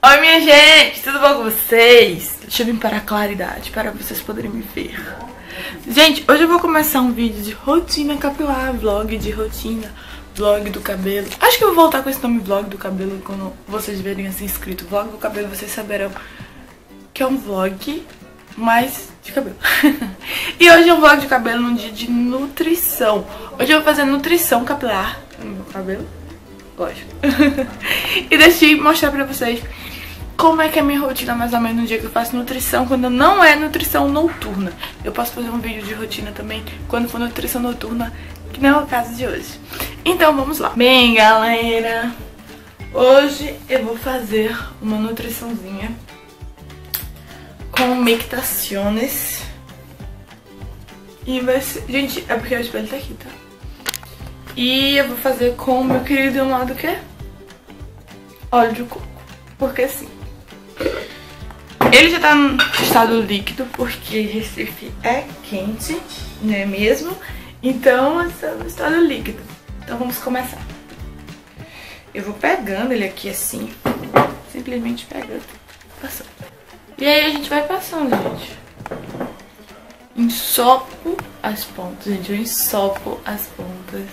Oi minha gente, tudo bom com vocês? Deixa eu vir para a claridade, para vocês poderem me ver. Gente, hoje eu vou começar um vídeo de rotina capilar, vlog de rotina, vlog do cabelo. Acho que eu vou voltar com esse nome, vlog do cabelo, quando vocês verem assim escrito vlog do cabelo, vocês saberão que é um vlog mais de cabelo. E hoje é um vlog de cabelo num dia de nutrição. Hoje eu vou fazer nutrição capilar no meu cabelo, lógico. E deixa eu mostrar pra vocês como é que é a minha rotina mais ou menos no dia que eu faço nutrição, quando não é nutrição noturna. Eu posso fazer um vídeo de rotina também quando for nutrição noturna, que não é o caso de hoje. Então vamos lá. Bem, galera, hoje eu vou fazer uma nutriçãozinha com meditações. E vai ser... Gente, é porque o espelho tá aqui, tá? E eu vou fazer com o meu querido amado, o quê? Óleo de coco. Porque sim. Ele já tá no estado líquido, porque Recife é quente, não é mesmo? Então, está no estado líquido. Então vamos começar. Eu vou pegando ele aqui assim. Simplesmente pegando, passando. E aí a gente vai passando, gente. Ensopo as pontas, gente. Eu ensopo as pontas.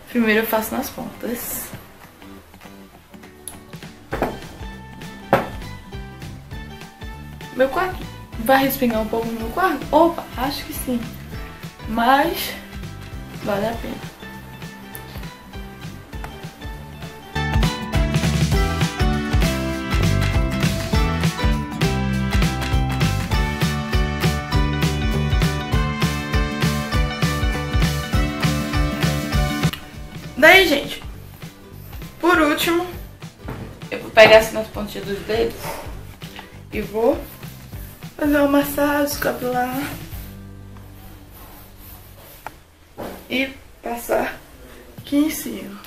Primeiro eu faço nas pontas. Meu quarto vai respingar um pouco no meu quarto? Opa, acho que sim. Mas vale a pena. Daí, gente, por último, eu vou pegar assim nas pontinhas dos dedos e vou fazer uma massagem capilar e passar aqui em cima.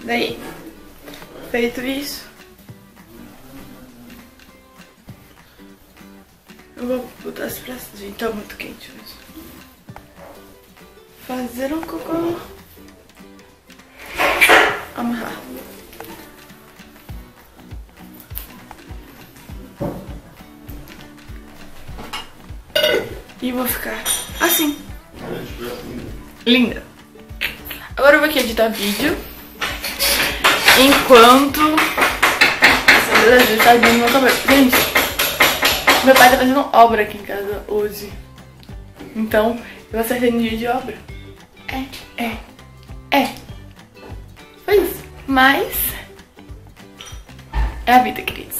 Daí, feito isso, eu vou botar esse braço, gente, tá muito quente hoje. Fazer um cocô. Amarrar. E vou ficar assim. Linda. Agora eu vou aqui editar vídeo. Enquanto essa beleza tá vindo no meu cabelo. Gente, meu pai tá fazendo obra aqui em casa hoje. Então, eu acertei no dia de obra. Foi isso. Mas é a vida, queridos.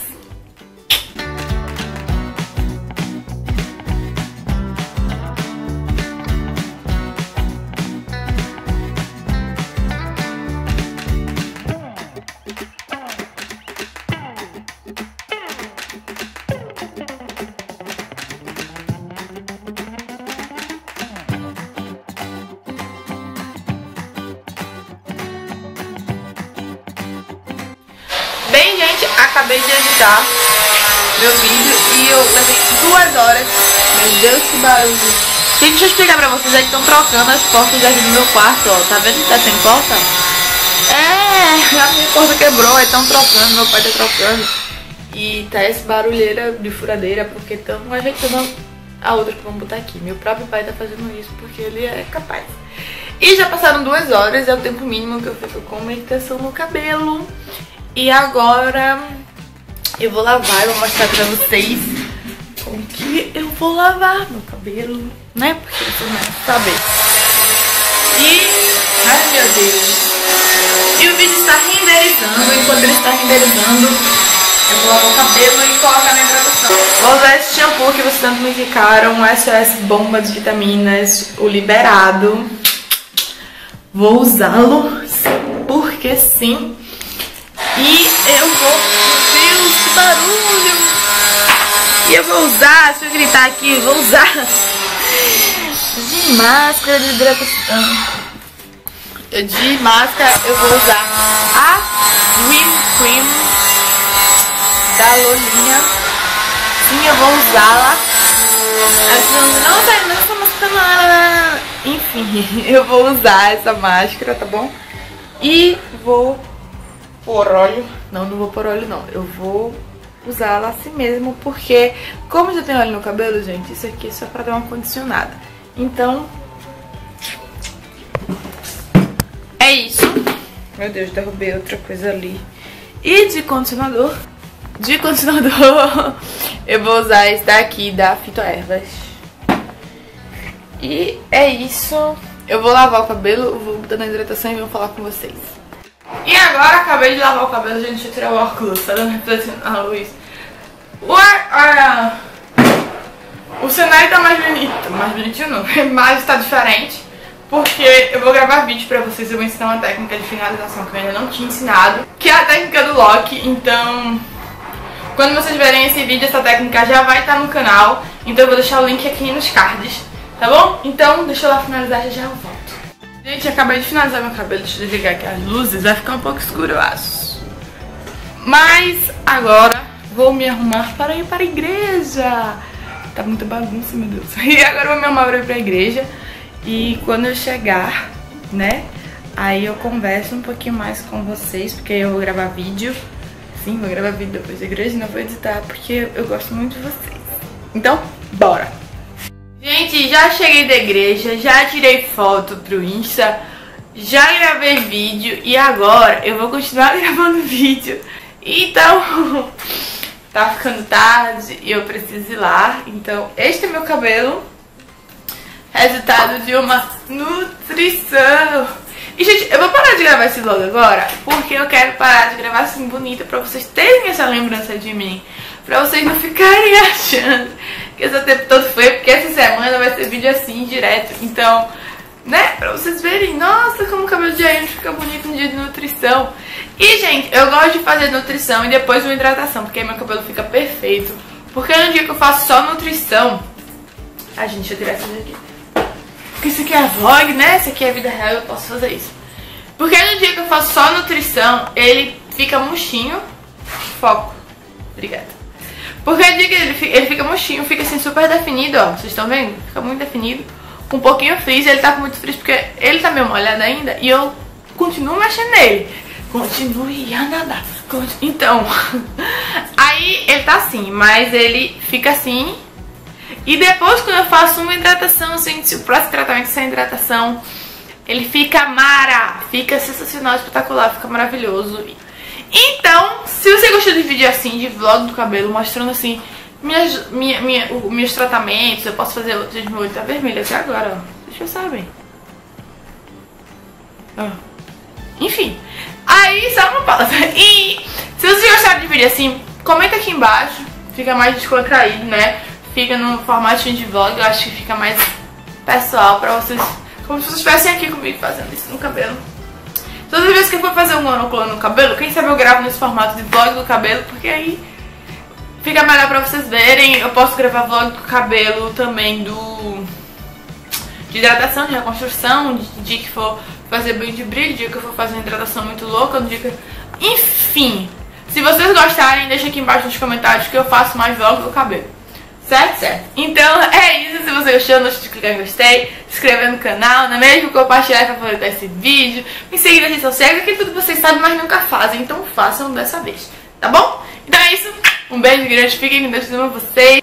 Bem, gente, acabei de editar meu vídeo e eu levei 2 horas. Meu Deus, que barulho. Gente, deixa eu explicar pra vocês aí que estão trocando as portas aqui do meu quarto, ó. Tá vendo que tá sem porta? A minha porta quebrou, aí estão trocando, meu pai tá trocando. E tá esse barulheira de furadeira, porque estão ajeitando a outra que vamos botar aqui. Meu próprio pai tá fazendo isso, porque ele é capaz. E já passaram 2 horas, é o tempo mínimo que eu fico com meditação no cabelo. E agora eu vou lavar, eu vou mostrar pra vocês como que eu vou lavar meu cabelo, né? Porque vocês não sabem. E, ai meu Deus. E o vídeo está renderizando, enquanto ele está renderizando, eu vou lavar o cabelo e colocar minha produção. Vou usar esse shampoo que vocês tanto me indicaram, o SOS Bomba de Vitaminas, o liberado. Vou usá-lo, porque sim. E eu vou... Meu Deus, que barulho! E eu vou usar, deixa eu gritar aqui, vou usar de máscara de hidratação. De máscara eu vou usar a Whipped Cream da Lolinha assim eu vou usá-la. Não tá mostrando nada. Enfim, eu vou usar essa máscara, tá bom? E vou pôr óleo. Não vou pôr óleo não. Eu vou usá-la assim mesmo, porque como já tem óleo no cabelo, gente, isso aqui é só pra dar uma condicionada. Então, é isso. Meu Deus, derrubei outra coisa ali. E de condicionador, eu vou usar esse daqui da Fito Ervas. E é isso. Eu vou lavar o cabelo, vou dando a hidratação e vou falar com vocês. E agora acabei de lavar o cabelo, gente, deixa eu tirar o óculos, tá dando refletindo na luz. O cenário tá mais bonito, não, mas tá diferente. Porque eu vou gravar vídeo pra vocês, eu vou ensinar uma técnica de finalização que eu ainda não tinha ensinado, que é a técnica do lock. Então, quando vocês verem esse vídeo, essa técnica já vai estar no canal. Então eu vou deixar o link aqui nos cards, tá bom? Então, deixa eu lá finalizar e já eu volto. Gente, acabei de finalizar meu cabelo, deixa eu desligar aqui as luzes, vai ficar um pouco escuro, eu acho. Mas agora vou me arrumar para ir para a igreja. Tá muita bagunça, meu Deus. E agora eu vou me arrumar para ir para a igreja. E quando eu chegar, né, aí eu converso um pouquinho mais com vocês, porque eu vou gravar vídeo. Sim, vou gravar vídeo depois da igreja e não vou editar, porque eu gosto muito de vocês. Então, bora! Gente, já cheguei da igreja, já tirei foto pro Insta, já gravei vídeo e agora eu vou continuar gravando vídeo. Então, tá ficando tarde e eu preciso ir lá. Então, este é meu cabelo. Resultado de uma nutrição. E, gente, eu vou parar de gravar esse vlog agora, porque eu quero parar de gravar assim bonita, pra vocês terem essa lembrança de mim, pra vocês não ficarem achando que esse tempo todo foi, porque essa semana vai ser vídeo assim, direto. Então, né, pra vocês verem, nossa, como o cabelo de Ayane fica bonito no dia de nutrição. E, gente, eu gosto de fazer nutrição e depois uma hidratação, porque aí meu cabelo fica perfeito. Porque no dia que eu faço só nutrição... Ai, gente, deixa eu tirar isso daqui. Porque isso aqui é vlog, né? Isso aqui é vida real, eu posso fazer isso. Porque no dia que eu faço só nutrição, ele fica murchinho. Foco. Obrigada. Porque no dia que ele fica murchinho, fica assim super definido, ó. Vocês estão vendo? Fica muito definido. Com um pouquinho frizz, ele tá com muito frizz porque ele tá meio molhado ainda. E eu continuo mexendo nele. Continue a nadar. Então, aí ele tá assim, mas ele fica assim. E depois, quando eu faço uma hidratação, gente, o próximo tratamento sem hidratação, ele fica fica sensacional, espetacular, fica maravilhoso. Então, se você gostou de vídeo assim, de vlog do cabelo, mostrando assim, meus tratamentos, eu posso fazer outro. Gente, meu olho tá vermelho até agora, ó. Deixa eu saber. Ó. Enfim, aí só uma pausa. E se vocês gostaram de vídeo assim, comenta aqui embaixo, fica mais descontraído, né? Fica no formatinho de vlog, eu acho que fica mais pessoal pra vocês, como se vocês estivessem aqui comigo fazendo isso no cabelo. Toda vez que eu for fazer um monoclone no cabelo, quem sabe eu gravo nesse formato de vlog do cabelo, porque aí fica melhor pra vocês verem. Eu posso gravar vlog do cabelo também de hidratação, de reconstrução, de dia que for fazer banho de brilho, dia que eu for fazer uma hidratação muito louca, no dia que... Enfim, se vocês gostarem, deixa aqui embaixo nos comentários que eu faço mais vlog do cabelo. Certo? Então é isso. Se você gostou, não deixe de clicar em gostei, se inscrever no canal, não é mesmo? Compartilhar e favoritar esse vídeo, me seguir nas redes sociais, que tudo vocês sabem, mas nunca fazem, então façam dessa vez, tá bom? Então é isso, um beijo grande, fiquem com Deus, amo vocês.